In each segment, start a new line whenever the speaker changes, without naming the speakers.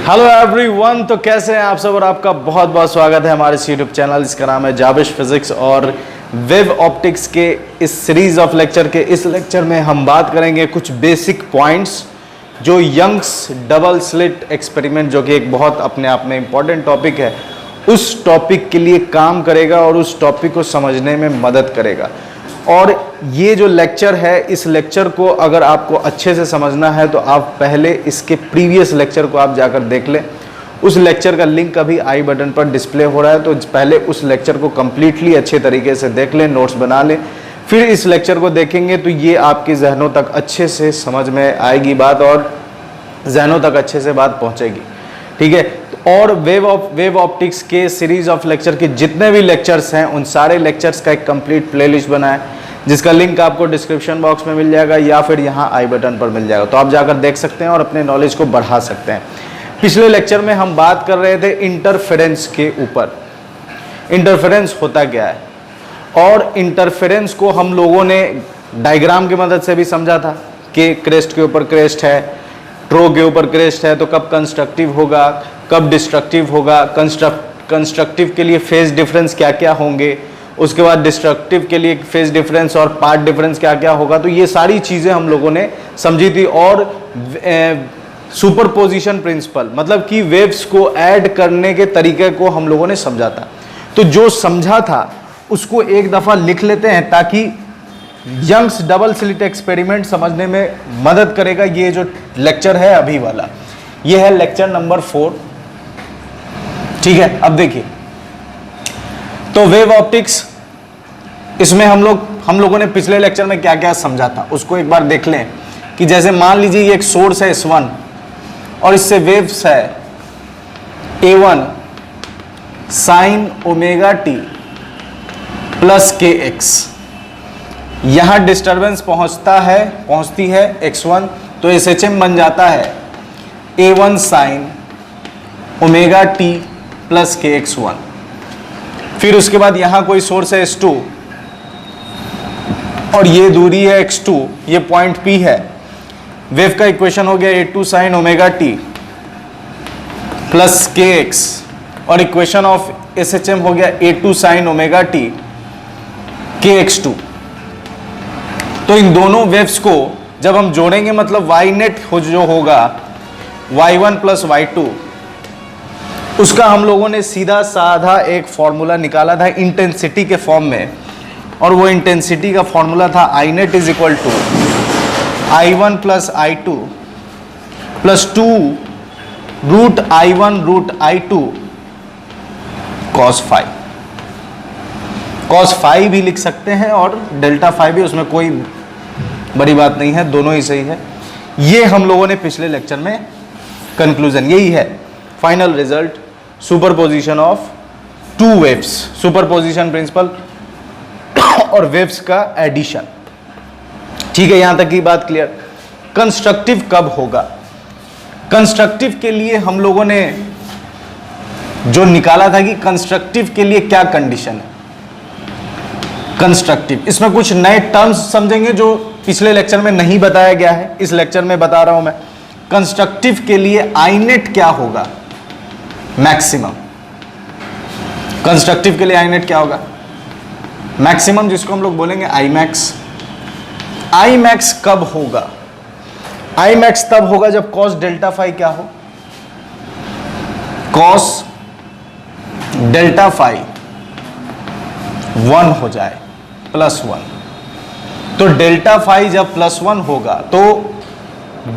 Hello everyone, तो कैसे हैं आप सब और आपका बहुत बहुत स्वागत है हमारे इस यूट्यूब चैनल। इसका नाम है जाबिश फिजिक्स और वेव ऑप्टिक्स के इस सीरीज ऑफ लेक्चर के इस लेक्चर में हम बात करेंगे कुछ बेसिक पॉइंट्स जो यंग्स डबल स्लिट एक्सपेरिमेंट, जो कि एक बहुत अपने आप में इम्पॉर्टेंट टॉपिक है, उस टॉपिक के लिए काम करेगा और उस टॉपिक को समझने में मदद करेगा। और ये जो लेक्चर है, इस लेक्चर को अगर आपको अच्छे से समझना है तो आप पहले इसके प्रीवियस लेक्चर को आप जाकर देख लें। उस लेक्चर का लिंक अभी आई बटन पर डिस्प्ले हो रहा है, तो पहले उस लेक्चर को कम्प्लीटली अच्छे तरीके से देख लें, नोट्स बना लें, फिर इस लेक्चर को देखेंगे तो ये आपके जहनों तक अच्छे से समझ में आएगी बात और जहनों तक अच्छे से बात पहुँचेगी। ठीक है, और वेव ऑप्टिक्स के सीरीज ऑफ लेक्चर के जितने भी लेक्चर्स हैं, उन सारे लेक्चर्स का एक कंप्लीट प्लेलिस्ट बना है, जिसका लिंक आपको डिस्क्रिप्शन बॉक्स में मिल जाएगा या फिर यहाँ आई बटन पर मिल जाएगा, तो आप जाकर देख सकते हैं और अपने नॉलेज को बढ़ा सकते हैं। पिछले लेक्चर में हम बात कर रहे थे इंटरफेरेंस के ऊपर। इंटरफेरेंस होता क्या है, और इंटरफेरेंस को हम लोगों ने डायग्राम की मदद से भी समझा था कि क्रेस्ट के ऊपर क्रेस्ट है, ट्रो के ऊपर क्रेस्ट है, तो कब कंस्ट्रक्टिव होगा, कब डिस्ट्रक्टिव होगा, कंस्ट्रक्टिव के लिए फेज डिफरेंस क्या क्या होंगे, उसके बाद डिस्ट्रक्टिव के लिए फेज डिफरेंस और पार्ट डिफरेंस क्या क्या होगा। तो ये सारी चीज़ें हम लोगों ने समझी थी। और सुपरपोजिशन प्रिंसिपल, मतलब कि वेव्स को ऐड करने के तरीके को हम लोगों ने समझा था। तो जो समझा था उसको एक दफ़ा लिख लेते हैं ताकि यंग्स डबल स्लिट एक्सपेरिमेंट समझने में मदद करेगा। ये जो लेक्चर है अभी वाला, ये है लेक्चर नंबर 4। ठीक है, अब देखिए, तो वेव ऑप्टिक्स, इसमें हम लोगों ने पिछले लेक्चर में क्या क्या समझा था उसको एक बार देख लें। कि जैसे मान लीजिए ये एक सोर्स है S1 और इससे वेव्स है A1 sine omega T plus KX। यहां डिस्टरबेंस पहुंचती है X1, तो SHM बन जाता है A1 sine omega T plus KX1। फिर उसके बाद यहां कोई सोर्स है S2 और ये दूरी है X2, ये पॉइंट P है। वेव का इक्वेशन हो गया A2 sine omega T plus KX और इक्वेशन ऑफ SHM हो गया A2 sine omega T KX2। तो इन दोनों वेव्स को जब हम जोड़ेंगे, मतलब Y नेट जो होगा Y1 प्लस Y2, उसका हम लोगों ने सीधा साधा एक फॉर्मूला निकाला था इंटेंसिटी के फॉर्म में, और वो इंटेंसिटी का फॉर्मूला था I net is equal to I1 plus I2 plus 2 root I1 root I2 cos phi। cos phi भी लिख सकते हैं और डेल्टा phi भी, उसमें कोई बड़ी बात नहीं है, दोनों ही सही है। ये हम लोगों ने पिछले लेक्चर में कंक्लूजन, यही है final result, superposition of two waves, superposition principle और वेव्स का एडिशन। ठीक है, यहां तक की बात क्लियर। कंस्ट्रक्टिव कब होगा? कंस्ट्रक्टिव के लिए हम लोगों ने जो निकाला था कि कंस्ट्रक्टिव के लिए क्या कंडीशन है। कंस्ट्रक्टिव, इसमें कुछ नए टर्म्स समझेंगे जो पिछले लेक्चर में नहीं बताया गया है, इस लेक्चर में बता रहा हूं मैं। कंस्ट्रक्टिव के लिए आई नेट क्या होगा? मैक्सिमम। कंस्ट्रक्टिव के लिए आई नेट क्या होगा? मैक्सिमम, जिसको हम लोग बोलेंगे आई मैक्स। आई मैक्स कब होगा? आई मैक्स तब होगा जब कॉस डेल्टा फाई क्या हो? कॉस डेल्टा फाई 1 हो जाए, +1। तो डेल्टा फाई जब +1 होगा तो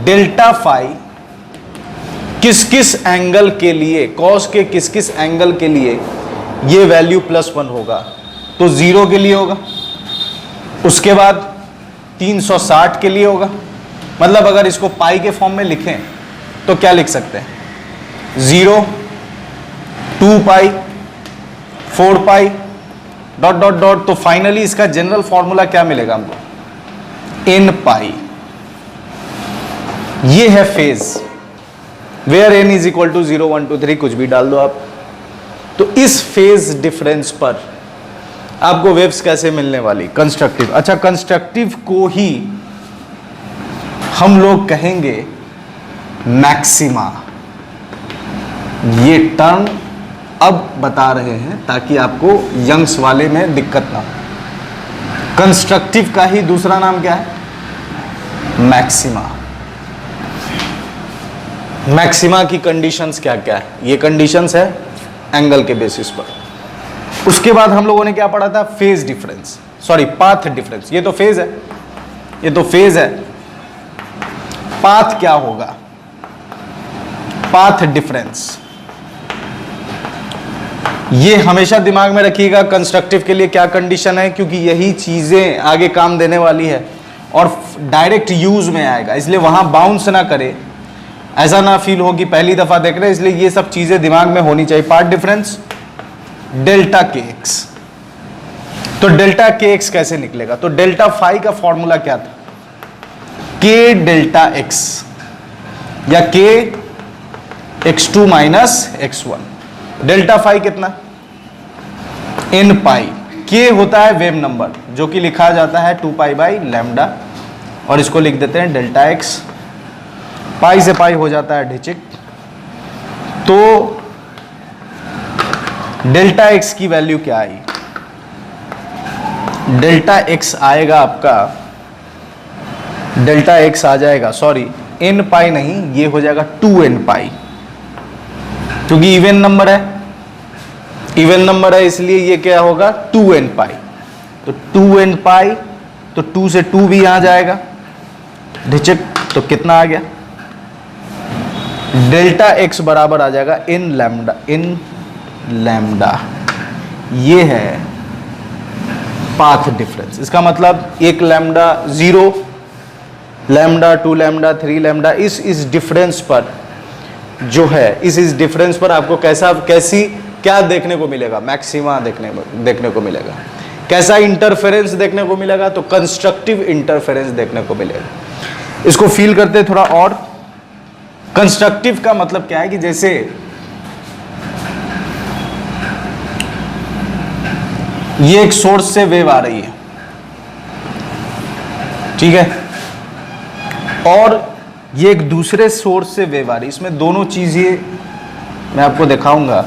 डेल्टा फाई किस किस एंगल के लिए, कॉस के किस किस एंगल के लिए ये वैल्यू +1 होगा? तो 0 के लिए होगा, उसके बाद 360 के लिए होगा। मतलब अगर इसको पाई के फॉर्म में लिखें तो क्या लिख सकते हैं? 0, 2 pi, 4 pi, dot dot dot. तो फाइनली इसका जनरल फॉर्मूला क्या मिलेगा हमको? n pi. ये है phase, where n is equal to 0, 1, 2, 3, कुछ भी डाल दो आप। तो इस फेज डिफरेंस पर आपको वेव्स कैसे मिलने वाली? कंस्ट्रक्टिव। अच्छा, कंस्ट्रक्टिव को ही हम लोग कहेंगे मैक्सिमा। ये टर्म अब बता रहे हैं ताकि आपको यंग्स वाले में दिक्कत ना हो। कंस्ट्रक्टिव का ही दूसरा नाम क्या है? मैक्सिमा। मैक्सिमा की कंडीशंस क्या क्या है? ये कंडीशंस है एंगल के बेसिस पर। उसके बाद हम लोगों ने क्या पढ़ा था? Phase difference, sorry path difference. ये तो फेज है, ये तो फेज है। पाथ क्या होगा? Path difference. ये हमेशा दिमाग में रखिएगा कंस्ट्रक्टिव के लिए क्या कंडीशन है, क्योंकि यही चीजें आगे काम देने वाली है और डायरेक्ट यूज में आएगा, इसलिए वहां बाउंस ना करे, ऐसा ना फील हो कि पहली दफा देख रहे हैं, इसलिए ये सब चीजें दिमाग में होनी चाहिए। पाथ डिफरेंस डेल्टा के एक्स। तो डेल्टा के एक्स कैसे निकलेगा? तो डेल्टा फाई का फॉर्मूला क्या था? के डेल्टा एक्स या के x2 minus x1। Delta phi कितना? n pi. के होता है वेव नंबर जो कि लिखा जाता है 2 पाई बाई लैम्डा, और इसको लिख देते हैं डेल्टा एक्स। पाई से पाई हो जाता है ढिचिक। तो डेल्टा एक्स की वैल्यू क्या आई? डेल्टा एक्स आएगा आपका, डेल्टा एक्स आ जाएगा, सॉरी n पाई नहीं, ये हो जाएगा 2n पाई, क्योंकि इवन नंबर है, इवन नंबर है इसलिए ये क्या होगा? 2n पाई। तो 2n पाई, तो 2 से 2 भी यहां जाएगा ढिचक, तो कितना आ गया? डेल्टा एक्स बराबर आ जाएगा इन लैम्डा, इन लैम्डा। ये है पाथ डिफरेंस। इसका मतलब एक लैम्डा 0, लैम्डा 2 लैम्डा 3 लैम्डा, इस डिफरेंस पर जो है, इस डिफरेंस पर आपको कैसी क्या देखने को मिलेगा? मैक्सिमा देखने को मिलेगा। कैसा इंटरफेरेंस देखने को मिलेगा? तो कंस्ट्रक्टिव इंटरफेरेंस देखने को मिलेगा। इसको फील करते थोड़ा और। कंस्ट्रक्टिव का मतलब क्या है कि जैसे ये एक सोर्स से वेव आ रही है, ठीक है, और ये एक दूसरे सोर्स से वेव आ रही है। इसमें दोनों चीजें मैं आपको दिखाऊंगा,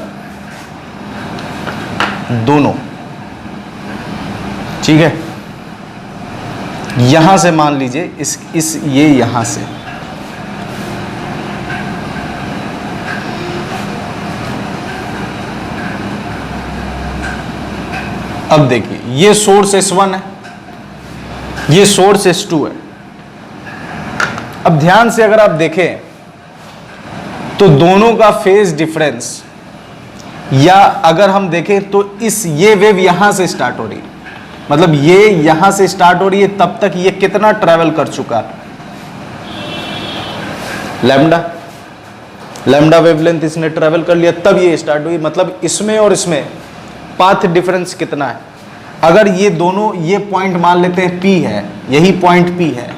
दोनों, ठीक है। यहां से मान लीजिए ये यहां से, अब देखिए ये सोर्स S1 है, ये सोर्स S2 है। अब ध्यान से अगर आप देखें तो दोनों का फेज डिफरेंस, या अगर हम देखें तो ये वेव यहां से स्टार्ट हो रही है, मतलब ये यहां से स्टार्ट हो रही है, तब तक ये कितना ट्रैवल कर चुका? लैम्डा वेवलेंथ इसने ट्रैवल कर लिया, तब ये स्टार्ट हुई। मतलब इसमें और इसमें पाथ डिफरेंस कितना है? अगर ये दोनों, ये पॉइंट मान लेते हैं P है, यही पॉइंट P है,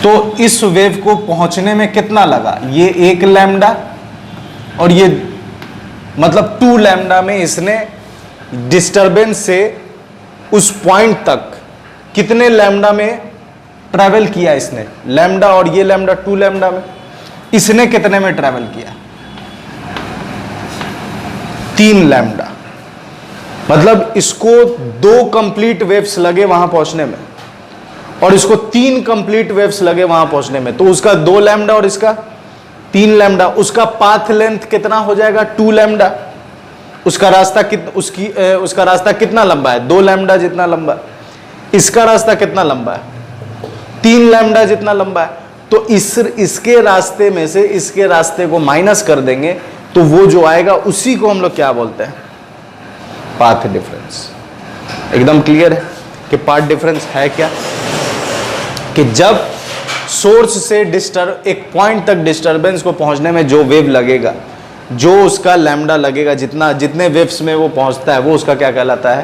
तो इस वेव को पहुंचने में कितना लगा? ये 1 लैम्डा, और ये मतलब 2 लैम्डा में इसने डिस्टरबेंस से उस पॉइंट तक कितने लैम्डा में ट्रैवल किया इसने? लैम्डा और ये लैम्डा 2 लैम्डा में, इसने कितने में ट्रैवल किया? 3 लैम्डा। मतलब इसको 2 कंप्लीट वेव्स लगे वहां पहुंचने में, और इसको 3 कंप्लीट वेव्स लगे वहां पहुंचने में। तो उसका 2 लैम्डा और इसका 3 लैम्डा, उसका पाथ लेंथ कितना हो जाएगा? 2 लैम्डा। उसका रास्ता कितना लंबा है? 2 लैम्डा जितना लंबा। इसका रास्ता कितना लंबा है? 3 लैम्डा जितना लंबा है। तो इसके रास्ते में से इसके रास्ते को माइनस कर देंगे, तो वो जो आएगा उसी को हम लोग क्या बोलते हैं? Path difference. एकदम क्लियर है कि पाथ डिफरेंस है क्या? कि जब सोर्स से एक पॉइंट तक डिस्टरबेंस को पहुंचने में जो वेव लगेगा, जो उसका लैम्डा लगेगा, जितने वेव्स में वो पहुंचता है, वो उसका क्या कहलाता है?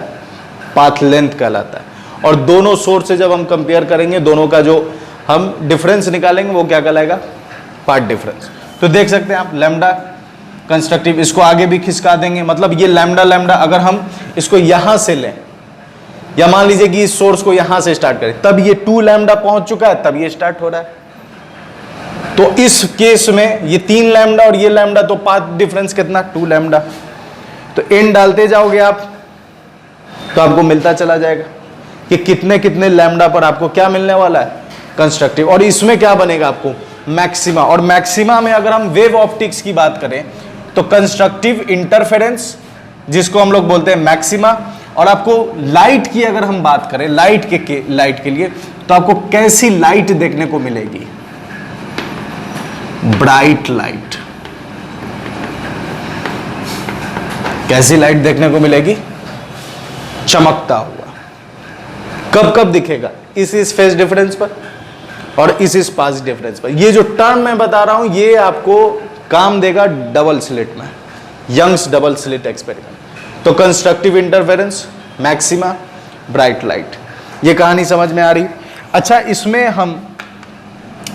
पाथ लेंथ कहलाता है। और दोनों सोर्स से जब हम कंपेयर करेंगे, दोनों का जो हम डिफरेंस निकालेंगे, वो क्या कहलाएगा? Path difference. तो देख सकते हैं आप लैम्डा कंस्ट्रक्टिव, इसको आगे भी खिसका देंगे। मतलब ये लैम्डा अगर हम इसको यहां से लें, या मान लीजिए कि इस सोर्स को यहां से स्टार्ट करें, तब ये 2 लैम्डा पहुंच चुका है, तब ये स्टार्ट हो रहा है। तो इस केस में ये 3 लैम्डा और ये लैम्डा, तो पाथ डिफरेंस कितना, 2 लैम्डा। तो n डालते जाओगे आप तो आपको मिलता चला जाएगा कि कितने कितने लैम्डा पर आपको क्या मिलने वाला है, कंस्ट्रक्टिव। और इसमें क्या बनेगा आपको, मैक्सिमा। और मैक्सिमा में अगर हम वेव ऑप्टिक्स की बात करें तो कंस्ट्रक्टिव इंटरफेरेंस, जिसको हम लोग बोलते हैं मैक्सिमा। और आपको लाइट की अगर हम बात करें, लाइट के लिए तो आपको कैसी लाइट देखने को मिलेगी, ब्राइट लाइट। कैसी लाइट देखने को मिलेगी, चमकता हुआ। कब कब दिखेगा, इस फेज डिफरेंस पर और इस पास डिफरेंस पर। ये जो टर्म मैं बता रहा हूं ये आपको काम देगा डबल स्लिट में, यंग्स डबल स्लिट एक्सपेरिमेंट। तो constructive interference, maxima, bright light, ये कहानी समझ में आ रही। अच्छा, इसमें हम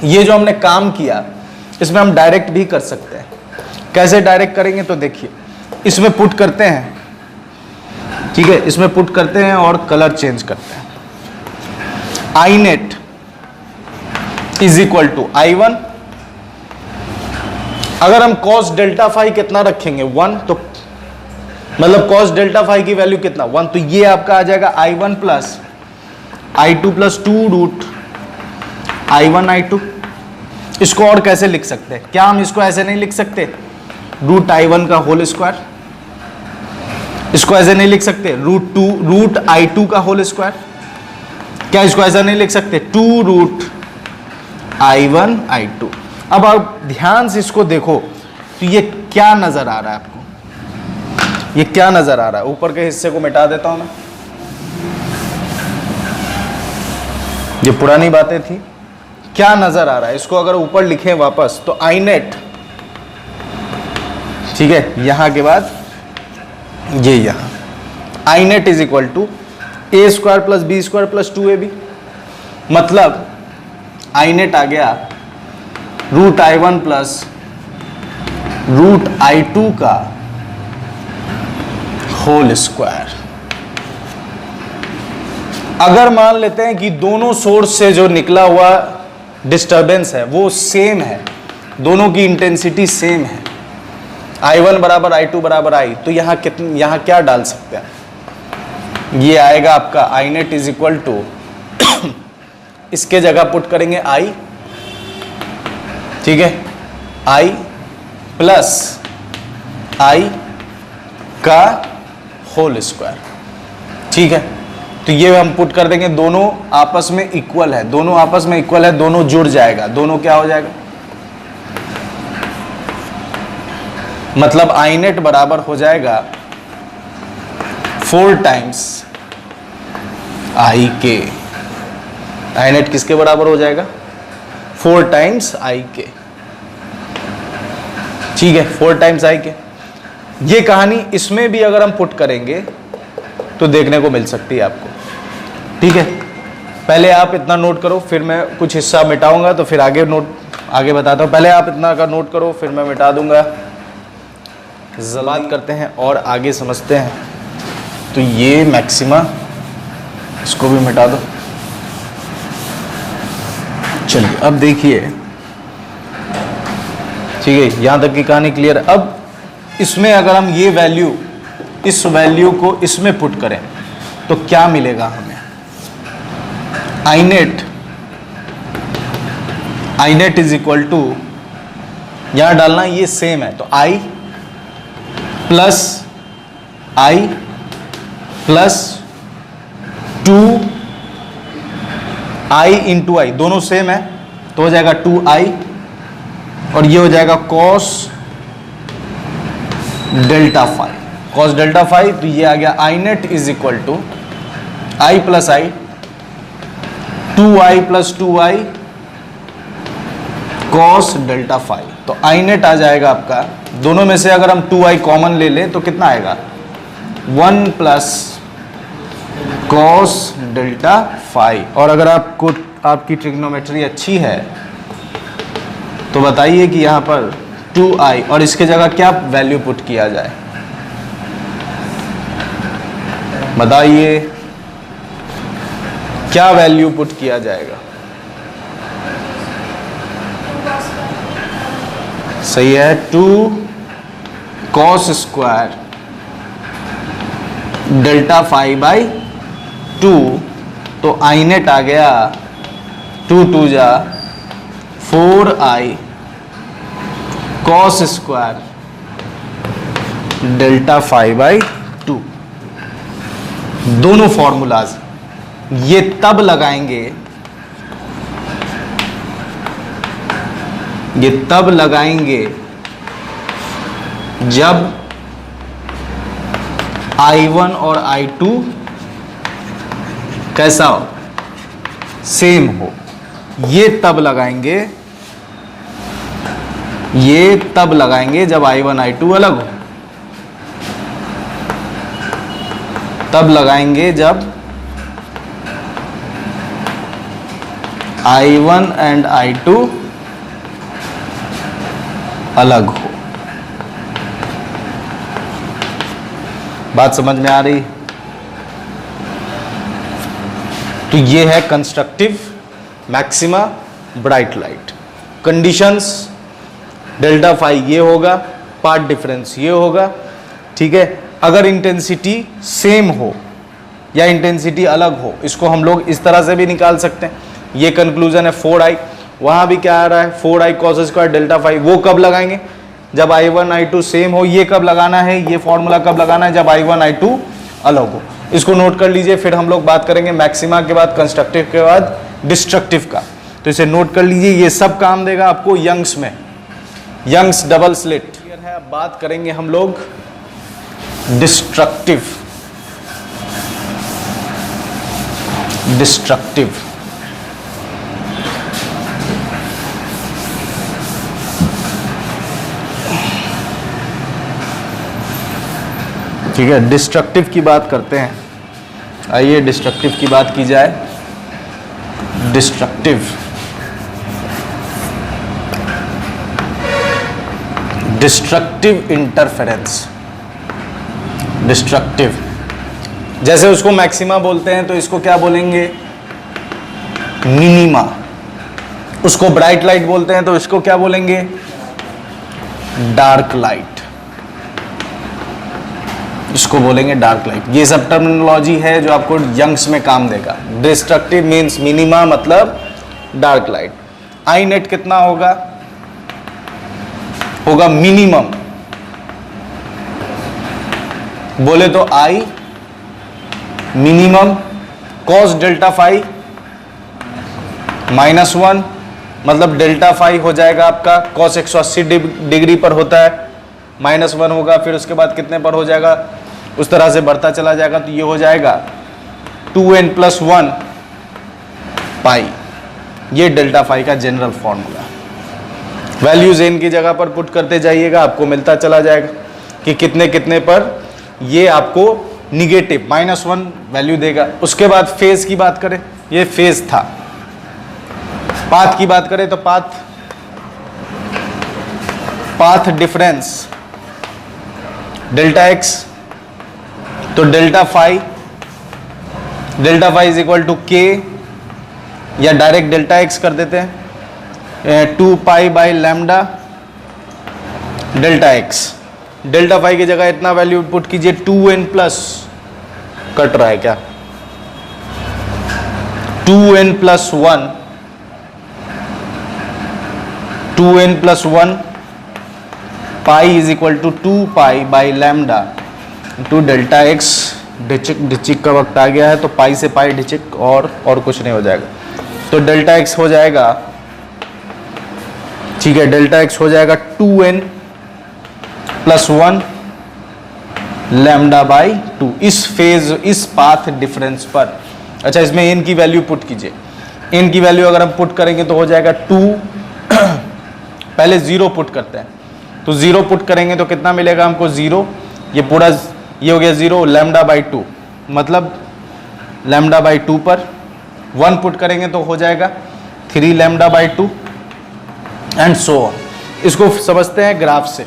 ये जो हमने काम किया इसमें हम डायरेक्ट भी कर सकते हैं। कैसे डायरेक्ट करेंगे, तो देखिए इसमें पुट करते हैं, ठीक है, इसमें पुट करते हैं और कलर चेंज करते हैं। I net is equal to I1, अगर हम cos डेल्टा फाई कितना रखेंगे 1, तो मतलब cos डेल्टा फाई की वैल्यू कितना 1, तो ये आपका आ जाएगा I1 plus I2 plus 2 root I1 I2। इसको और कैसे लिख सकते हैं, क्या हम इसको ऐसे नहीं लिख सकते, रूट I1 का होल स्क्वायर, इसको ऐसे नहीं लिख सकते रूट I2 का होल स्क्वायर, क्या इसको ऐसा नहीं लिख सकते 2 रूट I1 I2। अब आप ध्यान से इसको देखो तो ये क्या नजर आ रहा है आपको, ये क्या नजर आ रहा है, ऊपर के हिस्से को मिटा देता हूं मैं, ये पुरानी बातें थी। क्या नजर आ रहा है, इसको अगर ऊपर लिखें वापस तो आई नेट, ठीक है, यहां के बाद ये यहां I net is equal to A square plus B square plus 2ab। मतलब आई नेट आ गया root I1 plus root I2 का होल स्क्वायर। अगर मान लेते हैं कि दोनों सोर्स से जो निकला हुआ डिस्टरबेंस है वो सेम है, दोनों की इंटेंसिटी सेम है, I1 बराबर I2 बराबर I, तो यहां क्या डाल सकते हैं, ये आएगा आपका आई नेट इज इक्वल टू, इसके जगह पुट करेंगे I, ठीक है, I प्लस I का होल स्क्वायर, ठीक है। तो ये हम पुट कर देंगे, दोनों आपस में इक्वल है, दोनों आपस में इक्वल है, दोनों जुड़ जाएगा, दोनों क्या हो जाएगा, मतलब आई नेट बराबर हो जाएगा 4 टाइम्स आई के। आई नेट किसके बराबर हो जाएगा, 4 टाइम्स आई के, ठीक है, 4 टाइम्स आई के। ये कहानी इसमें भी अगर हम पुट करेंगे तो देखने को मिल सकती है आपको, ठीक है। पहले आप इतना नोट करो, फिर मैं कुछ हिस्सा मिटाऊंगा तो फिर आगे बताता हूँ। पहले आप इतना का नोट करो, फिर मैं मिटा दूंगा। बात करते हैं और आगे समझते हैं। तो ये मैक्सिमा, इसको भी मिटा दो। चलिए अब देखिए, ठीक है, यहां तक की कहानी क्लियर। अब इसमें अगर हम ये वैल्यू, इस वैल्यू को इसमें पुट करें तो क्या मिलेगा हमें, आई नेट इज इक्वल टू, यहां डालना ये सेम है तो I plus I plus 2I into I, दोनों सेम है तो हो जाएगा 2I, और ये हो जाएगा cos delta phi, cos delta phi. तो ये आ गया I net is equal to I plus I, 2I plus 2I cos delta phi. तो आई नेट आ जाएगा आपका, दोनों में से अगर हम 2I कॉमन ले लें तो कितना आएगा, 1 प्लस cos डेल्टा फाई। और अगर आपकी ट्रिग्नोमेट्री अच्छी है तो बताइए कि यहां पर 2I और इसके जगह क्या वैल्यू पुट किया जाए, बताइए क्या वैल्यू पुट किया जाएगा, सही है, 2 cos square delta phi by 2, तो आई नेट आ गया 2 2 जा 4i cos square delta phi by 2। दोनों फॉर्मूलाज ये तब लगाएंगे, ये तब लगाएंगे जब I1 और I2 कैसा हो, सेम हो। ये तब लगाएंगे, ये तब लगाएंगे जब I1 I2 अलग हो, तब लगाएंगे जब I1 एंड I2 अलग हो। बात समझ में आ रही? तो ये है constructive maxima bright light. Conditions, delta phi ये होगा, पाथ डिफरेंस ये होगा, ठीक है। अगर इंटेंसिटी सेम हो या इंटेंसिटी अलग हो, इसको हम लोग इस तरह से भी निकाल सकते हैं। ये कंक्लूजन है 4i, वहां भी क्या आ रहा है 4i cos square delta phi. वो कब लगाएंगे? जब I1 I2 सेम हो। ये कब लगाना है, ये फॉर्मूला कब लगाना है? जब I1 I2 अलग हो। इसको नोट कर लीजिए, फिर हम लोग बात करेंगे मैक्सिमा के बाद, कंस्ट्रक्टिव के बाद डिस्ट्रक्टिव का। तो इसे नोट कर लीजिए, ये सब काम देगा आपको यंग्स में, यंग्स डबल स्लिट है। अब बात करेंगे हम लोग डिस्ट्रक्टिव, डिस्ट्रक्टिव ठीक है। डिस्ट्रक्टिव की बात करते हैं, आइए डिस्ट्रक्टिव की बात की जाए। डिस्ट्रक्टिव, डिस्ट्रक्टिव इंटरफेरेंस, डिस्ट्रक्टिव, जैसे उसको मैक्सिमा बोलते हैं तो इसको क्या बोलेंगे? मिनिमा। उसको ब्राइट लाइट बोलते हैं तो इसको क्या बोलेंगे? Dark light. इसको बोलेंगे डार्क लाइट। ये सब टर्मिनोलॉजी है जो आपको यंग्स में काम देगा। डिस्ट्रक्टिव मीन्स मिनिमा, मतलब डार्क लाइट। आई नेट कितना होगा? होगा मिनिमम, बोले तो I minimum cos delta phi -1, मतलब डेल्टा फाई हो जाएगा आपका कॉस 180 डिग्री पर होता है, -1 होगा। फिर उसके बाद कितने पर हो जाएगा? उस तरह से बढ़ता चला जाएगा। तो ये हो जाएगा 2n+1 पाई। ये डेल्टा फाई का जनरल फॉर्मूला। वैल्यूज n की जगह पर पुट करते जाइएगा, आपको मिलता चला जाएगा कि कितने कितने पर ये आपको निगेटिव -1 वैल्यू देगा। उसके बाद फेज की बात करें, ये फेज था। पाथ की बात करें तो पाथ डिफरेंस डेल्टा एक्स, तो delta phi is equal to k, या डायरेक्ट डेल्टा एक्स कर देते हैं 2 pi by lambda delta x. Delta phi की जगह इतना वैल्यू पुट कीजिए, 2n+ कट रहा है क्या? 2n+1 pi is equal to 2 pi by lambda to delta X. डिचिक का वक्त आ गया है, तो पाई से पाई डिचिक, और कुछ नहीं हो जाएगा। तो डेल्टा एक्स हो जाएगा, ठीक है, डेल्टा एक्स हो जाएगा 2n+1 लैम्डा बाई 2 इस फेज, इस पाथ डिफरेंस पर। अच्छा, इसमें n की वैल्यू पुट कीजिए। n की वैल्यू अगर हम पुट करेंगे तो हो जाएगा 2 पहले 0 पुट करते हैं, तो 0 पुट करेंगे तो कितना मिलेगा हमको? 0, ये पूरा ये हो गया 0, लैम्डा बाई 2, मतलब लैम्डा बाई 2 पर 1 पुट करेंगे तो हो जाएगा 3 lambda by 2 and so on. इसको समझते हैं ग्राफ से,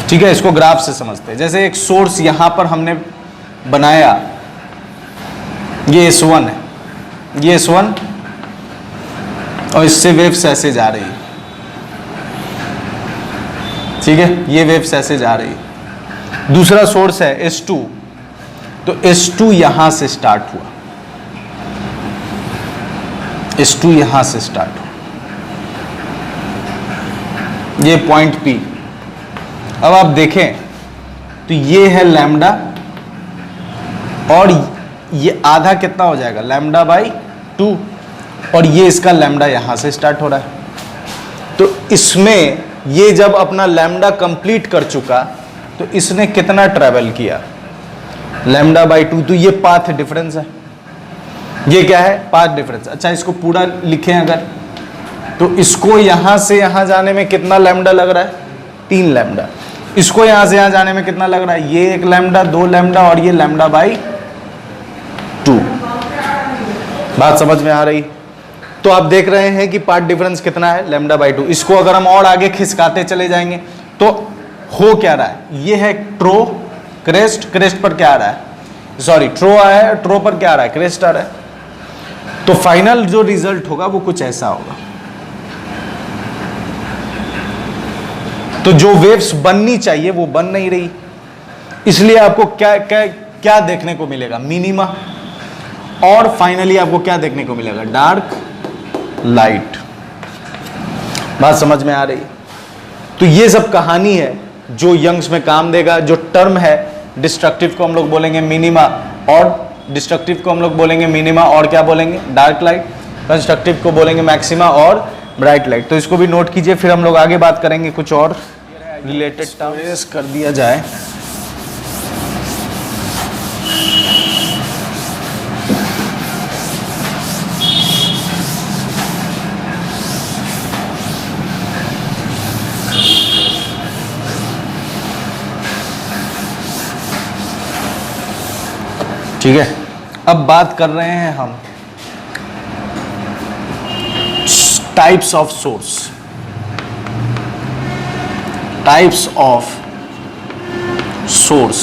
ठीक है, इसको ग्राफ से समझते हैं। जैसे एक सोर्स यहां पर हमने बनाया, ये S1 है, ये S1, और इससे वेव्स ऐसे जा रही है, ठीक है, ये वेव्स ऐसे जा रही है। दूसरा सोर्स है S2, तो S2 यहां से स्टार्ट हुआ, S2 यहां से स्टार्ट हुआ, ये पॉइंट P। अब आप देखें तो ये है लैम्डा, और ये आधा कितना हो जाएगा, लैम्डा बाई 2, और ये इसका लैम्डा यहां से स्टार्ट हो रहा है। तो इसमें ये जब अपना लैम्डा कंप्लीट कर चुका तो इसने कितना ट्रेवल किया, लैम्डा बाई 2, तो ये पाथ डिफरेंस है। ये क्या है, पाथ डिफरेंस। अच्छा, इसको पूरा लिखें अगर, तो इसको यहां से यहां जाने में कितना लैम्डा लग रहा है, 3 लैम्डा। इसको यहां से यहां जाने में कितना लग रहा है, ये 1 लैम्डा, 2 लैम्डा, और ये लैम्डा बाई 2। बात समझ में आ रही? तो आप देख रहे हैं कि पाथ डिफरेंस कितना है, लैम्डा बाई 2। इसको अगर हम और आगे खिसकाते चले जाएंगे तो हो क्या रहा है, ये है ट्रो, क्रेस्ट, क्रेस्ट पर क्या आ रहा है, सॉरी ट्रो आया है, ट्रो पर क्या आ रहा है, क्रेस्ट आ रहा है। तो फाइनल जो रिजल्ट होगा वो कुछ ऐसा होगा। तो जो वेव्स बननी चाहिए वो बन नहीं रही, इसलिए आपको क्या क्या क्या देखने को मिलेगा, मिनिमा, और फाइनली आपको क्या देखने को मिलेगा, डार्क लाइट। बात समझ में आ रही? तो ये सब कहानी है जो यंग्स में काम देगा। जो टर्म है डिस्ट्रक्टिव को हम लोग बोलेंगे मिनिमा, और डिस्ट्रक्टिव को हम लोग बोलेंगे मिनिमा, और क्या बोलेंगे, डार्क लाइट। कंस्ट्रक्टिव को बोलेंगे मैक्सिमा और ब्राइट लाइट। तो इसको भी नोट कीजिए, फिर हम लोग आगे बात करेंगे कुछ और रिलेटेड टर्म्स कर दिया जाए। ठीक है, अब बात कर रहे हैं हम types of source. Types of source,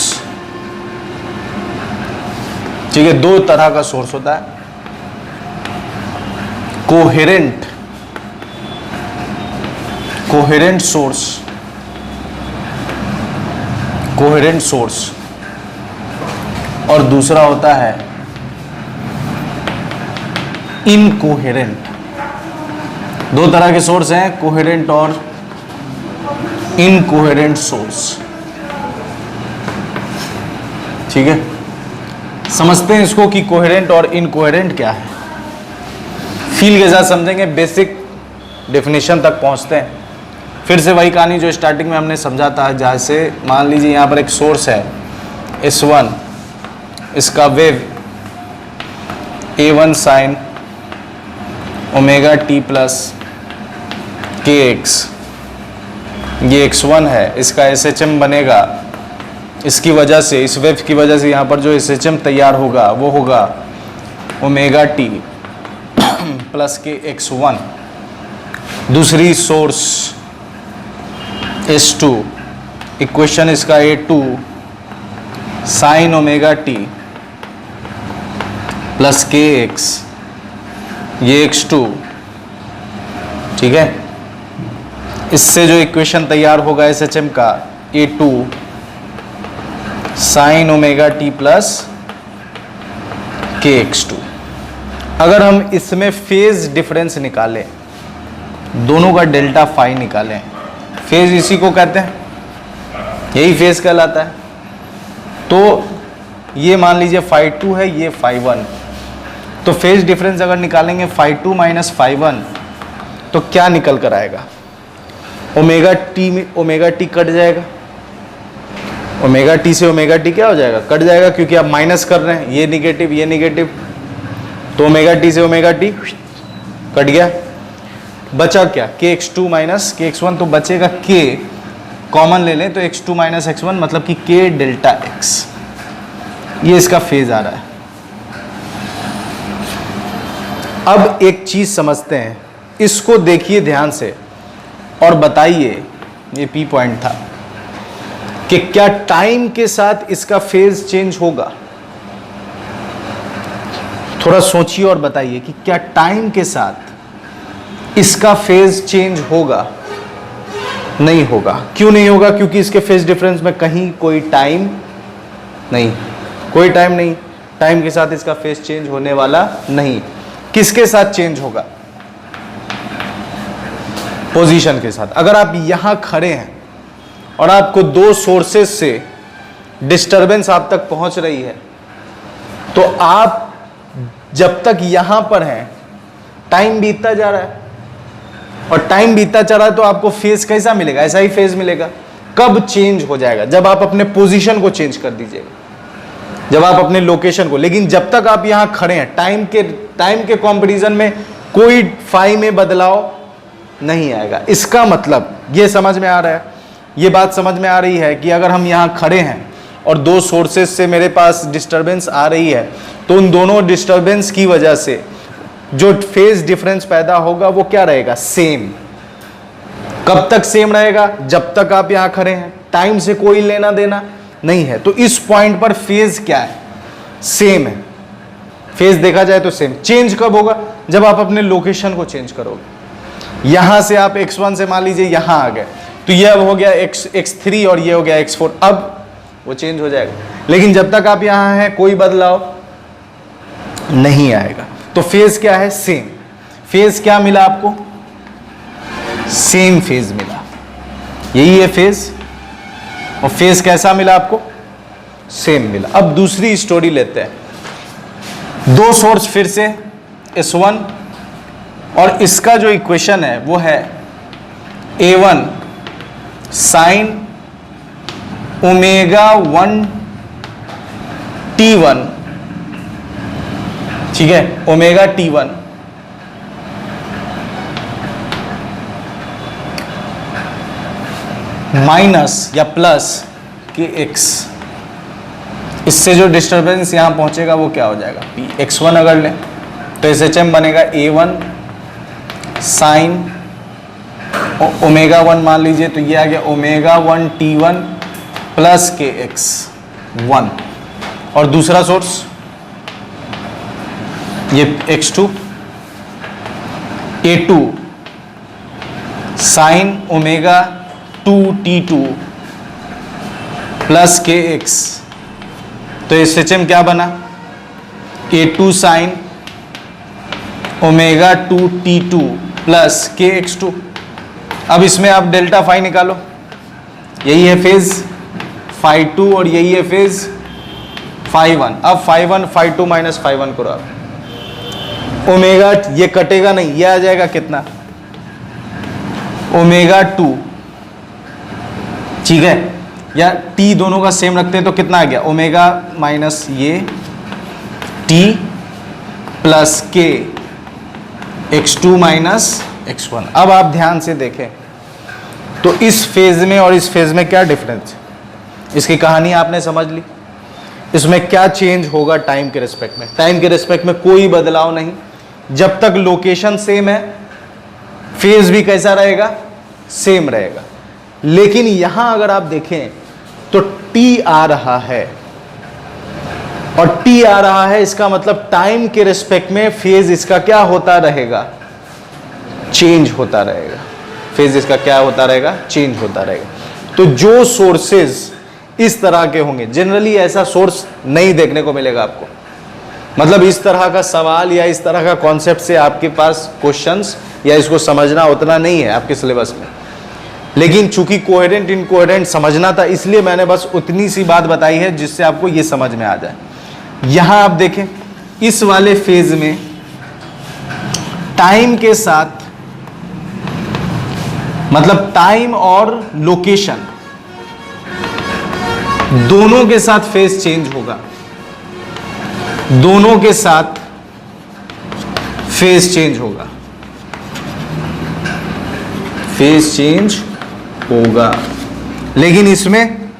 ठीक है, 2 तरह का सोर्स होता है, coherent, coherent source, coherent source, और दूसरा होता है इनकोहेरेंट। 2 तरह के सोर्स हैं, कोहेरेंट और इनकोहेरेंट सोर्स। ठीक है, समझते हैं इसको कि कोहेरेंट और इनकोहेरेंट क्या है। फील के साथ समझेंगे, बेसिक डेफिनेशन तक पहुंचते हैं। फिर से वही कहानी जो स्टार्टिंग में हमने समझा था, जैसे मान लीजिए यहां पर एक सोर्स है S1, इसका wave A1 sine omega T plus KX, ये X1 है, इसका SHM बनेगा। इसकी वजह से, इस वेव की वजह से यहाँ पर जो SHM तैयार होगा वो होगा ओमेगा टी प्लस KX1। दूसरी सोर्स S2, इक्वेशन इसका A2 sine omega T plus KX, ये X2। ठीक है, इससे जो इक्वेशन तैयार होगा SHM का A2 sine omega T plus KX2। अगर हम इसमें फेज डिफरेंस निकालें, दोनों का डेल्टा फाई निकालें, फेज इसी को कहते हैं, यही फेज कहलाता है। तो ये मान लीजिए φ2 है, ये φ1, तो फेज डिफरेंस अगर निकालेंगे φ2 माइनस φ1 तो क्या निकल कर आएगा, ओमेगा टी में ओमेगा टी कट जाएगा, ओमेगा टी से ओमेगा टी क्या हो जाएगा, कट जाएगा, क्योंकि आप माइनस कर रहे हैं, ये निगेटिव, तो ओमेगा टी से ओमेगा टी कट गया। बचा क्या, KX2 माइनस KX1, तो बचेगा K, कॉमन ले लें तो X2 माइनस X1 मतलब कि K डेल्टा X। ये इसका फेज आ रहा है। अब एक चीज समझते हैं, इसको देखिए ध्यान से और बताइए, ये P पॉइंट था, कि क्या टाइम के साथ इसका फेज चेंज होगा। थोड़ा सोचिए और बताइए कि क्या टाइम के साथ इसका फेज चेंज होगा। नहीं होगा। क्यों नहीं होगा? क्योंकि इसके फेज डिफरेंस में कहीं कोई टाइम नहीं, कोई टाइम नहीं, टाइम के साथ इसका फेज चेंज होने वाला नहीं। किसके साथ चेंज होगा? पोजीशन के साथ। अगर आप यहां खड़े हैं और आपको दो सोर्सेस से डिस्टरबेंस आप तक पहुंच रही है, तो आप जब तक यहां पर हैं टाइम बीतता जा रहा है, और टाइम बीतता जा रहा है तो आपको फेज कैसा मिलेगा? ऐसा ही फेज मिलेगा। कब चेंज हो जाएगा? जब आप अपने पोजीशन को चेंज कर दीजिएगा, जब आप अपने लोकेशन को। लेकिन जब तक आप यहां खड़े हैं, टाइम के कंपैरिजन में कोई फाई में बदलाव नहीं आएगा। इसका मतलब ये समझ में आ रहा है, ये बात समझ में आ रही है कि अगर हम यहां खड़े हैं और दो सोर्सेस से मेरे पास डिस्टरबेंस आ रही है, तो उन दोनों डिस्टरबेंस की वजह से जो फेज डिफरेंस पैदा होगा वो क्या रहेगा? सेम। कब तक सेम रहेगा? जब तक आप यहां खड़े हैं, टाइम से कोई लेना देना नहीं है। तो इस पॉइंट पर फेज क्या है? सेम है। फेज देखा जाए तो सेम। चेंज कब होगा? जब आप अपने लोकेशन को चेंज करोगे। यहां से आप x1 से मान लीजिए यहां आ गए, तो यह अब हो गया x3 और ये हो गया x4, अब वो चेंज हो जाएगा। लेकिन जब तक आप यहां हैं कोई बदलाव नहीं आएगा। तो फेज क्या है? सेम। फेज क्या मिला आपको? सेम फेज मिला। यही है फेज। और फेज कैसा मिला आपको? सेम मिला। अब दूसरी स्टोरी लेते हैं। दो सोर्स फिर से S1, और इसका जो इक्वेशन है वो है A1 साइन ω1 T1, ठीक है, ω/T1 माइनस या प्लस kx। इससे जो डिस्टरबेंस यहां पहुंचेगा वो क्या हो जाएगा? x1 अगर लें तो SHM बनेगा A1 साइन ω1 मान लीजिए, तो ये आ गया ω1 T1 प्लस kx 1। और दूसरा सोर्स ये x2 A2 sine ω2 T2 plus kx। तो SHM क्या बना? A2 sine ω2 T2 plus kx2। अब इसमें आप डेल्टा फाई निकालो। यही है फेज φ2 और यही है फेज φ1। अब φ1 φ2 माइनस φ1 करो आप। ओमेगा ये कटेगा नहीं, ये आ जाएगा कितना? ω2, ठीक है, या t दोनों का सेम रखते हैं तो कितना आ गया? ओमेगा माइनस ये t plus k x2 minus x1। अब आप ध्यान से देखें तो इस फेज में और इस फेज में क्या डिफरेंस है? इसकी कहानी आपने समझ ली। इसमें क्या चेंज होगा टाइम के रिस्पेक्ट में? टाइम के रिस्पेक्ट में कोई बदलाव नहीं। जब तक लोकेशन सेम है, फेज भी कैसा रहेगा? सेम रहेगा। लेकिन यहां अगर आप देखें तो t आ रहा है, और t आ रहा है, इसका मतलब टाइम के रिस्पेक्ट में फेज इसका क्या होता रहेगा? चेंज होता रहेगा। फेज इसका क्या होता रहेगा? चेंज होता रहेगा। तो जो सोर्सेज इस तरह के होंगे, जनरली ऐसा सोर्स नहीं देखने को मिलेगा आपको। मतलब इस तरह का सवाल या इस तरह का कॉन्सेप्ट से आपके पास क्वेश्चंस या इसको समझना उतना नहीं है आपके सिलेबस में। लेकिन चूंकि कोहेरेंट इनकोहेरेंट समझना था, इसलिए मैंने बस उतनी सी बात बताई है जिससे आपको ये समझ में आ जाए। यहां आप देखें, इस वाले फेज में टाइम के साथ, मतलब टाइम और लोकेशन दोनों के साथ फेज चेंज होगा। दोनों के साथ फेज चेंज होगा। फेज चेंज होगा। लेकिन इसमें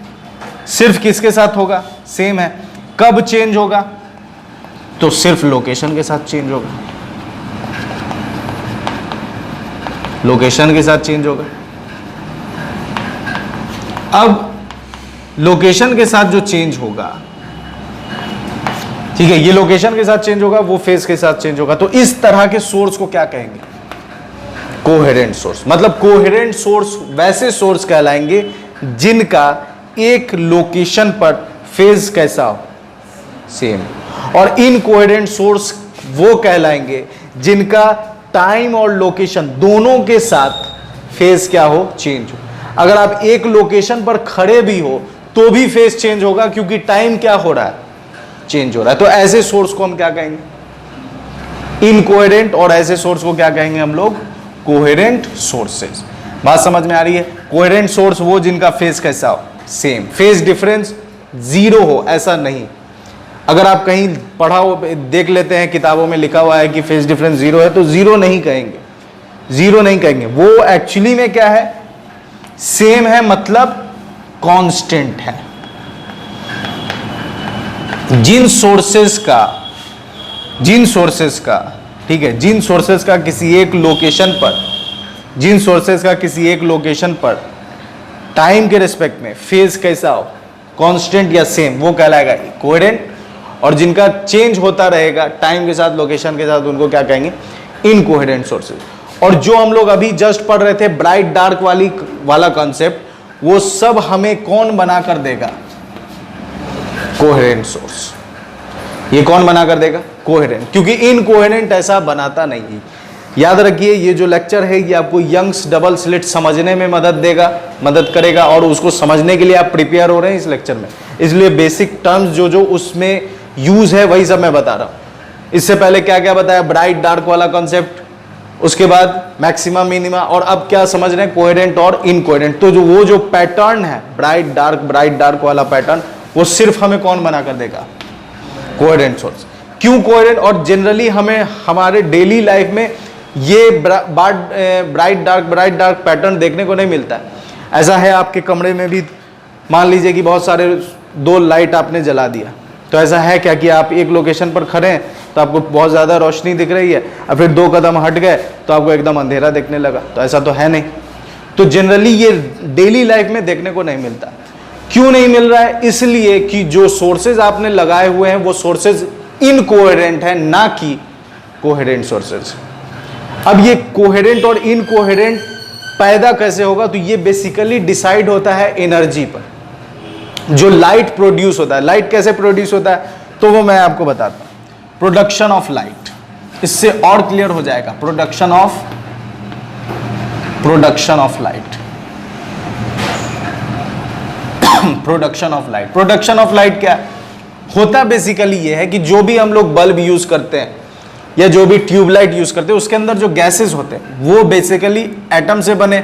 सिर्फ किसके साथ होगा? सेम है। कब चेंज होगा? तो सिर्फ लोकेशन के साथ चेंज होगा। लोकेशन के साथ चेंज होगा। अब लोकेशन के साथ जो चेंज होगा, ठीक है, ये लोकेशन के साथ चेंज होगा, वो फेज के साथ चेंज होगा। तो इस तरह के सोर्स को क्या कहेंगे? Coherent source. मतलब कोहेरेंट सोर्स वैसे सोर्स कहलाएंगे जिनका एक लोकेशन पर फेज कैसा हो, सेम। और इनकोहेरेंट सोर्स वो कहलाएंगे जिनका टाइम और लोकेशन दोनों के साथ फेज क्या हो, चेंज हो। अगर आप एक लोकेशन पर खड़े भी हो तो भी फेज चेंज होगा, क्योंकि टाइम क्या हो रहा है, चेंज हो रहा है। तो ऐसे सोर्स को हम क्या कहेंगे, इनकोहेरेंट। और ऐसे सोर्स को क्या कहेंगे हम लोग, कोहेरेंट सोर्सेज। बात समझ में आ रही है। कोहेरेंट सोर्स वो जिनका फेज कैसा हो, सेम, फेज डिफरेंस जीरो हो, ऐसा नहीं। अगर आप कहीं पढ़ा हो, देख लेते हैं किताबों में लिखा हुआ है कि फेज डिफरेंस जीरो है, तो जीरो नहीं कहेंगे, जीरो नहीं कहेंगे। वो एक्चुअली में क्या है, सेम है, मतलब कांस्टेंट है। जिन सोर्सेस का ठीक है, जिन सोर्सेस का किसी एक लोकेशन पर, जिन सोर्सेस का किसी एक लोकेशन पर टाइम के रिस्पेक्ट में फेज कैसा हो, कांस्टेंट या सेम, वो कहलाएगा कोहेरेंट। और जिनका चेंज होता रहेगा टाइम के साथ, लोकेशन के साथ, उनको क्या कहेंगे, इनकोहेरेंट सोर्सेज। और जो हम लोग अभी जस्ट पढ़ रहे थे ब्राइट डार्क वाला कॉन्सेप्ट, वो सब हमें कौन बना कर देगा, कोहेरेंट सोर्स। ये कौन बना कर देगा, कोहेरेंट, क्योंकि इनकोहेरेंट ऐसा बनाता नहीं है। याद रखिए, ये जो लेक्चर है ये आपको यंग्स डबल स्लिट समझने में मदद करेगा, और उसको समझने के लिए आप प्रिपेयर हो रहे हैं इस लेक्चर में। इसलिए बेसिक टर्म्स जो उसमें यूज है वही सब मैं बता रहा हूं। इससे पहले क्या क्या बताया, ब्राइट डार्क वाला कॉन्सेप्ट, उसके बाद मैक्सिमा मिनिमा, और अब क्या समझ रहे हैं, कोहेरेंट और इनकोहेरेंट। तो वो जो पैटर्न है ब्राइट डार्क वाला पैटर्न, वो सिर्फ हमें कौन बना कर देगा, कोहेरेंट सोर्स। क्यों कोहेरेंट? और जनरली हमें हमारे डेली लाइफ में ये ब्राइट डार्क पैटर्न देखने को नहीं मिलता है। ऐसा है आपके कमरे में भी, मान लीजिए कि बहुत सारे दो लाइट आपने जला दिया, तो ऐसा है क्या कि आप एक लोकेशन पर खड़े हैं तो आपको बहुत ज़्यादा रोशनी दिख रही है, और फिर 2 कदम हट गए तो आपको एकदम अंधेरा दिखने लगा, तो ऐसा तो है नहीं। तो जनरली ये डेली लाइफ में देखने को नहीं मिलता। क्यों नहीं मिल रहा है? इसलिए कि जो सोर्सेज आपने लगाए हुए हैं वो सोर्सेज इनकोहेरेंट है, ना कि कोहेरेंट सोर्सेज। अब ये कोहेरेंट और इनकोहेरेंट पैदा कैसे होगा, तो ये बेसिकली डिसाइड होता है एनर्जी पर। जो लाइट प्रोड्यूस होता है, लाइट कैसे प्रोड्यूस होता है, तो वो मैं आपको बताता हूं। प्रोडक्शन ऑफ लाइट, इससे और क्लियर हो जाएगा। Production of light, production of light क्या होता, बेसिकली ये है कि जो भी हम लोग बल्ब यूज करते हैं या जो भी ट्यूबलाइट यूज करते हैं, उसके अंदर जो गैसेस होते हैं वो बेसिकली एटम से बने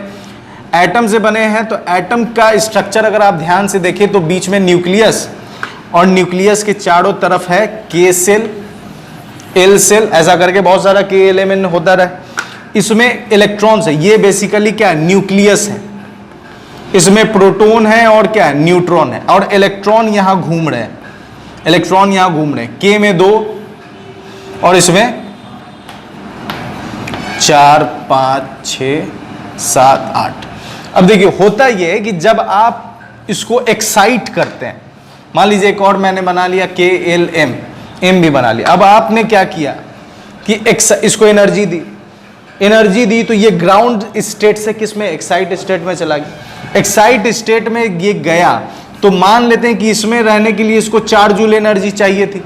हैं। तो एटम का स्ट्रक्चर अगर आप ध्यान से देखें तो बीच में न्यूक्लियस, और न्यूक्लियस के चारों तरफ है के सेल, एल सेल, ऐसा करके बहुत सारा के एलिमेंट होता रहा। इसमें इलेक्ट्रॉन्स है, ये बेसिकली क्या है, न्यूक्लियस है। इसमें प्रोटॉन है और क्या है, न्यूट्रॉन है, और इलेक्ट्रॉन यहां घूम रहे हैं, के में 2 और इसमें 4 5 6 7 8। अब देखिए, होता यह है कि जब आप इसको एक्साइट करते हैं, मान लीजिए एक और मैंने बना लिया KLM, M भी बना लिया। अब आपने क्या किया कि इसको एनर्जी दी, तो ये ग्राउंड स्टेट से किस में, एक्साइट स्टेट में चला गया। एक्साइट स्टेट में ये गया तो मान लेते हैं कि इसमें रहने के लिए इसको 4 जूल एनर्जी चाहिए थी,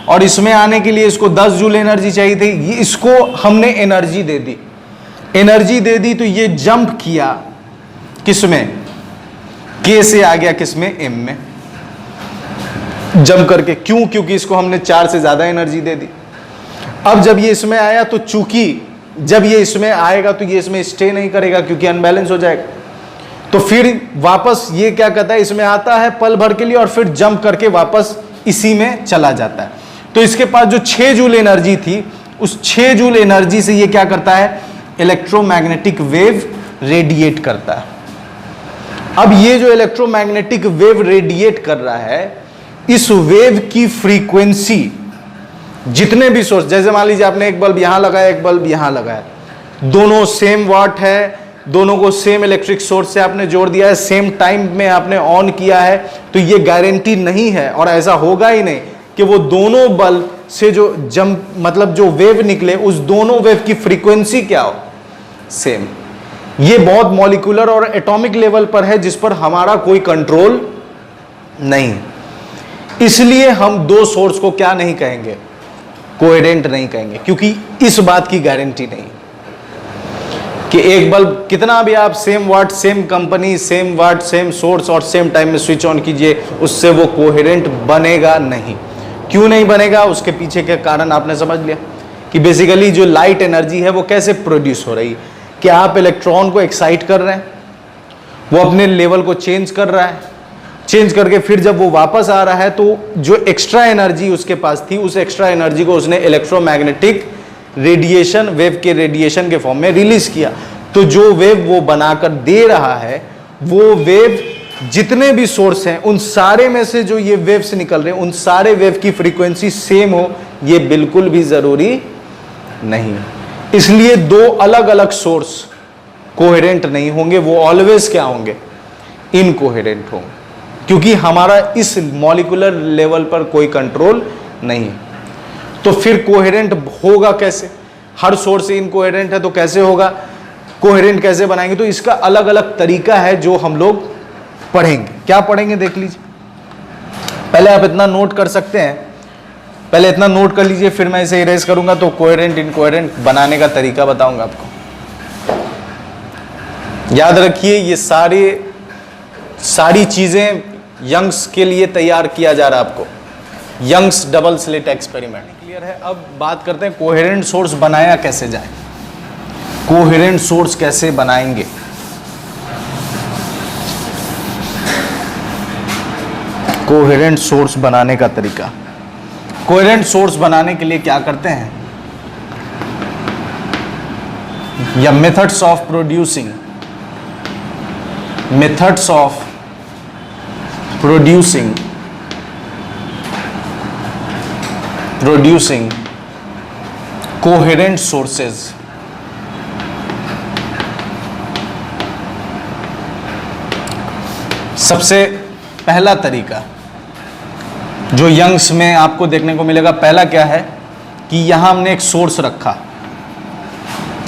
और इसमें आने के लिए इसको 10 जूल एनर्जी चाहिए थी। ये इसको हमने एनर्जी दे दी, तो ये जंप किया किसमें, K से आ गया किसमें, M में जंप करके। क्यों? क्योंकि इसको हमने 4 से ज्यादा एनर्जी दे दी। अब जब ये इसमें आया तो चूंकि जब ये इसमें आएगा तो ये इसमें स्टे नहीं करेगा, क्योंकि अनबैलेंस हो जाएगा। तो फिर वापस ये क्या करता है, इसमें आता है पल भर के लिए और फिर जंप करके वापस इसी में चला जाता है। तो इसके पास जो 6 जूल एनर्जी थी, उस 6 जूल एनर्जी से ये क्या करता है, इलेक्ट्रोमैग्नेटिक वेव रेडिएट करता है। अब ये जो इलेक्ट्रोमैग्नेटिक वेव रेडिएट कर रहा है, इस वेव की फ्रीक्वेंसी जितने भी सोर्स, जैसे मान लीजिए आपने एक बल्ब यहां लगाया, एक बल्ब यहां लगाया, दोनों सेम वाट है, दोनों को सेम इलेक्ट्रिक सोर्स से आपने जोड़ दिया है, सेम टाइम में आपने ऑन किया है, तो ये गारंटी नहीं है और ऐसा होगा ही नहीं कि वो दोनों बल्ब से जो जंप, मतलब जो वेव निकले, उस दोनों वेव की फ्रीक्वेंसी क्या हो, सेम। ये बहुत मॉलिक्यूलर और एटॉमिक लेवल पर है जिस पर हमारा कोई कंट्रोल नहीं, इसलिए हम दो सोर्स को क्या नहीं कहेंगे, कोहेरेंट नहीं कहेंगे, क्योंकि इस बात की गारंटी नहीं कि एक बल्ब कितना भी आप सेम वाट, सेम कंपनी, सेम वाट, सेम सोर्स और सेम टाइम में स्विच ऑन कीजिए, उससे वो कोहेरेंट बनेगा नहीं। क्यों नहीं बनेगा, उसके पीछे के कारण आपने समझ लिया कि बेसिकली जो लाइट एनर्जी है वो कैसे प्रोड्यूस हो रही है, कि आप इलेक्ट्रॉन को एक्साइट कर रहे हैं, वो अपने लेवल को चेंज कर रहा है, चेंज करके फिर जब वो वापस आ रहा है तो जो एक्स्ट्रा एनर्जी उसके पास थी, उस एक्स्ट्रा एनर्जी को उसने इलेक्ट्रोमैग्नेटिक रेडिएशन, वेव के रेडिएशन के फॉर्म में रिलीज किया। तो जो वेव वो बनाकर दे रहा है, वो वेव जितने भी सोर्स हैं उन सारे में से जो ये वेव्स निकल रहे हैं, उन सारे वेव की फ्रीक्वेंसी सेम हो, ये बिल्कुल भी जरूरी नहीं। इसलिए दो अलग अलग सोर्स कोहेरेंट नहीं होंगे, वो ऑलवेज क्या होंगे, इनकोहेरेंट होंगे, क्योंकि हमारा इस मॉलिक्यूलर लेवल पर कोई कंट्रोल नहीं। तो फिर कोहेरेंट होगा कैसे, हर सोर्स इनकोहेरेंट है तो कैसे होगा, कोहेरेंट कैसे बनाएंगे, तो इसका अलग अलग तरीका है जो हम लोग पढ़ेंगे। क्या पढ़ेंगे देख लीजिए, पहले आप इतना नोट कर सकते हैं, पहले इतना नोट कर लीजिए, फिर मैं इसे इरेज करूंगा तो कोहेरेंट इनकोहेरेंट बनाने का तरीका बताऊंगा आपको। याद रखिए ये सारी चीजें यंग्स के लिए तैयार किया जा रहा है आपको, Young's double slit experiment. Clear है। अब बात करते हैं कोहेरेंट सोर्स बनाया कैसे जाए, कोहेरेंट सोर्स कैसे बनाएंगे। कोहेरेंट सोर्स बनाने का तरीका, कोहेरेंट सोर्स बनाने के लिए क्या करते हैं, या methods of producing, methods of producing coherent sources. सबसे पहला तरीका जो यंग्स में आपको देखने को मिलेगा, पहला क्या है कि यहां हमने एक सोर्स रखा,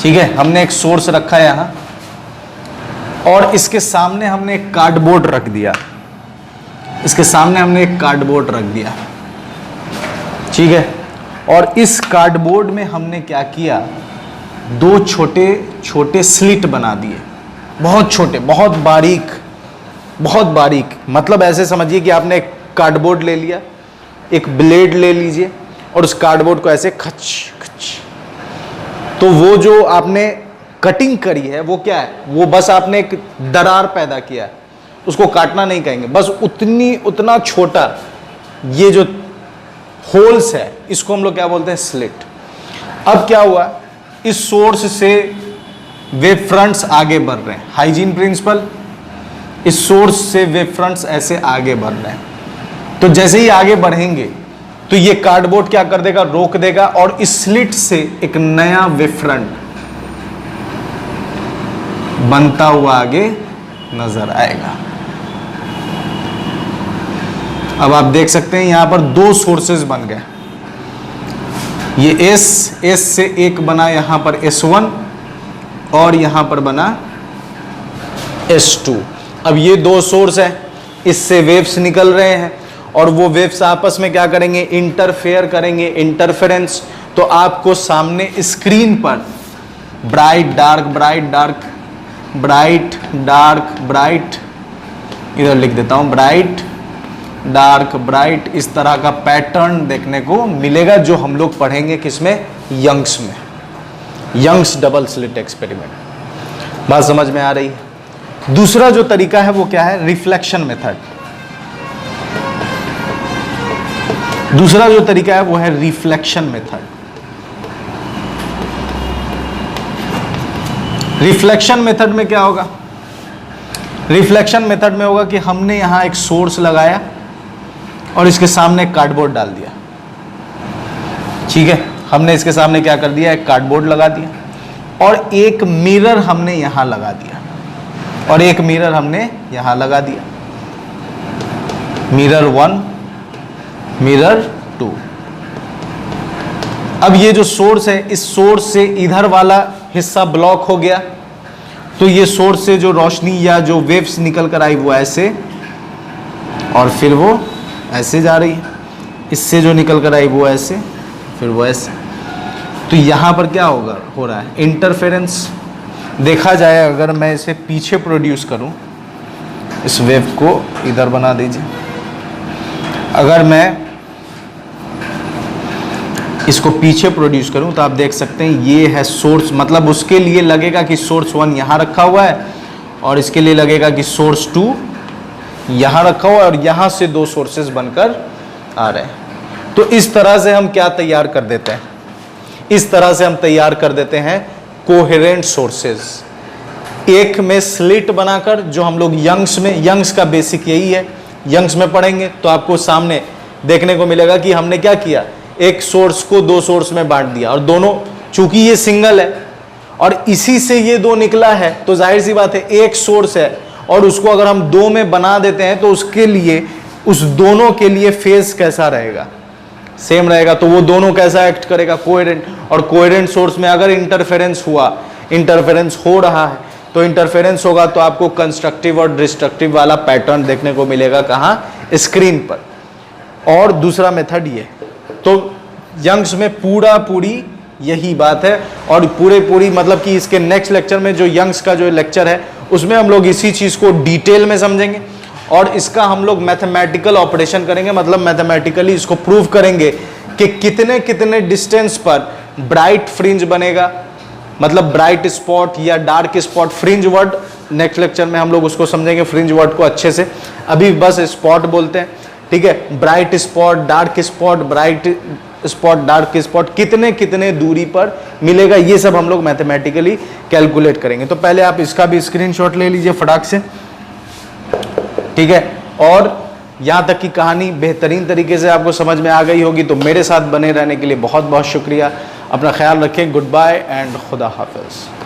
ठीक है, हमने एक सोर्स रखा यहां और इसके सामने हमने एक कार्डबोर्ड रख दिया, इसके सामने हमने एक कार्डबोर्ड रख दिया, ठीक है। और इस कार्डबोर्ड में हमने क्या किया, दो छोटे छोटे स्लिट बना दिए, बहुत छोटे, बहुत बारीक, बहुत बारीक। मतलब ऐसे समझिए कि आपने एक कार्डबोर्ड ले लिया, एक ब्लेड ले लीजिए और उस कार्डबोर्ड को ऐसे खच खच, तो वो जो आपने कटिंग करी है वो क्या है, वो बस आपने एक दरार पैदा किया है, उसको काटना नहीं कहेंगे, बस उतना छोटा ये जो होल्स है, इसको हम लोग क्या बोलते हैं, स्लिट। अब क्या हुआ, इस सोर्स से वेव फ्रंट्स आगे बढ़ रहे हैं, हाइजीन प्रिंसिपल, इस सोर्स से वेव फ्रंट्स ऐसे आगे बढ़ रहे हैं। तो जैसे ही आगे बढ़ेंगे तो ये कार्डबोर्ड क्या कर देगा, रोक देगा और इस स्लिट से एक नया वेव फ्रंट बनता हुआ आगे नजर आएगा। अब आप देख सकते हैं यहां पर दो सोर्सेज बन गए, ये S से एक बना यहां पर S1 और यहां पर बना S2। अब ये दो सोर्स है, इससे वेव्स निकल रहे हैं और वो वेव्स आपस में क्या करेंगे, इंटरफेयर करेंगे, इंटरफेरेंस। तो आपको सामने स्क्रीन पर bright dark, bright dark, bright dark, bright, इधर लिख देता हूं, ब्राइट डार्क ब्राइट, इस तरह का पैटर्न देखने को मिलेगा जो हम लोग पढ़ेंगे किसमें, यंग्स में, यंग्स डबल स्लिट एक्सपेरिमेंट। बात समझ में आ रही है। दूसरा जो तरीका है वो क्या है, रिफ्लेक्शन मेथड। दूसरा जो तरीका है वो है रिफ्लेक्शन मेथड। रिफ्लेक्शन मेथड में क्या होगा, रिफ्लेक्शन मेथड में होगा कि हमने यहां एक सोर्स लगाया और इसके सामने एक कार्डबोर्ड डाल दिया, ठीक है, हमने इसके सामने क्या कर दिया, एक कार्डबोर्ड लगा दिया और एक मिरर हमने यहां लगा दिया और एक मिरर हमने यहां लगा दिया, मिरर 1, मिरर 2। अब ये जो सोर्स है, इस सोर्स से इधर वाला हिस्सा ब्लॉक हो गया तो ये सोर्स से जो रोशनी या जो वेव्स निकल कर आई वो ऐसे, और फिर वो ऐसे जा रही है, इससे जो निकल कर आई वो ऐसे, फिर वो ऐसे। तो यहाँ पर क्या होगा, हो रहा है इंटरफेरेंस। देखा जाए अगर मैं इसे पीछे प्रोड्यूस करूँ, इस वेव को इधर बना दीजिए, अगर मैं इसको पीछे प्रोड्यूस करूं तो आप देख सकते हैं ये है सोर्स, मतलब उसके लिए लगेगा कि सोर्स 1 यहाँ रखा हुआ है और इसके लिए लगेगा कि सोर्स 2 यहाँ रखा हुआ है और यहाँ से दो सोर्सेज बनकर आ रहे हैं। तो इस तरह से हम क्या तैयार कर देते हैं, इस तरह से हम तैयार कर देते हैं कोहेरेंट सोर्सेज। एक में स्लिट बनाकर, जो हम लोग यंग्स में, यंग्स का बेसिक यही है, यंग्स में पढ़ेंगे तो आपको सामने देखने को मिलेगा कि हमने क्या किया, एक सोर्स को दो सोर्स में बांट दिया और दोनों, चूंकि ये सिंगल है और इसी से ये दो निकला है तो जाहिर सी बात है एक सोर्स है और उसको अगर हम दो में बना देते हैं तो उसके लिए, उस दोनों के लिए फेज कैसा रहेगा, सेम रहेगा। तो वो दोनों कैसा एक्ट करेगा, कोहेरेंट। और कोहेरेंट सोर्स में अगर इंटरफेरेंस हुआ, इंटरफेरेंस हो रहा है तो इंटरफेरेंस होगा तो आपको कंस्ट्रक्टिव और डिस्ट्रक्टिव वाला पैटर्न देखने को मिलेगा, कहाँ, स्क्रीन पर। और दूसरा मेथड ये, तो यंग्स में पूरी यही बात है और पूरी मतलब कि इसके नेक्स्ट लेक्चर में जो यंग्स का जो लेक्चर है उसमें हम लोग इसी चीज को डिटेल में समझेंगे और इसका हम लोग मैथमेटिकल ऑपरेशन करेंगे, मतलब मैथमेटिकली इसको प्रूव करेंगे कि कितने कितने डिस्टेंस पर ब्राइट फ्रिंज बनेगा, मतलब ब्राइट स्पॉट या dark spot. Fringe word next lecture में हम लोग उसको समझेंगे, फ्रिंज वर्ड को अच्छे से, अभी बस स्पॉट बोलते हैं, ठीक है। Bright spot, dark spot, bright spot, dark spot कितने कितने दूरी पर मिलेगा, ये सब हम लोग मैथमेटिकली कैलकुलेट करेंगे। तो पहले आप इसका भी स्क्रीनशॉट ले लीजिए फटाक से, ठीक है। और यहाँ तक की कहानी बेहतरीन तरीके से आपको समझ में आ गई होगी, तो मेरे साथ बने रहने के लिए बहुत बहुत शुक्रिया। अपना ख्याल रखें, गुड बाय एंड खुदा हाफिज।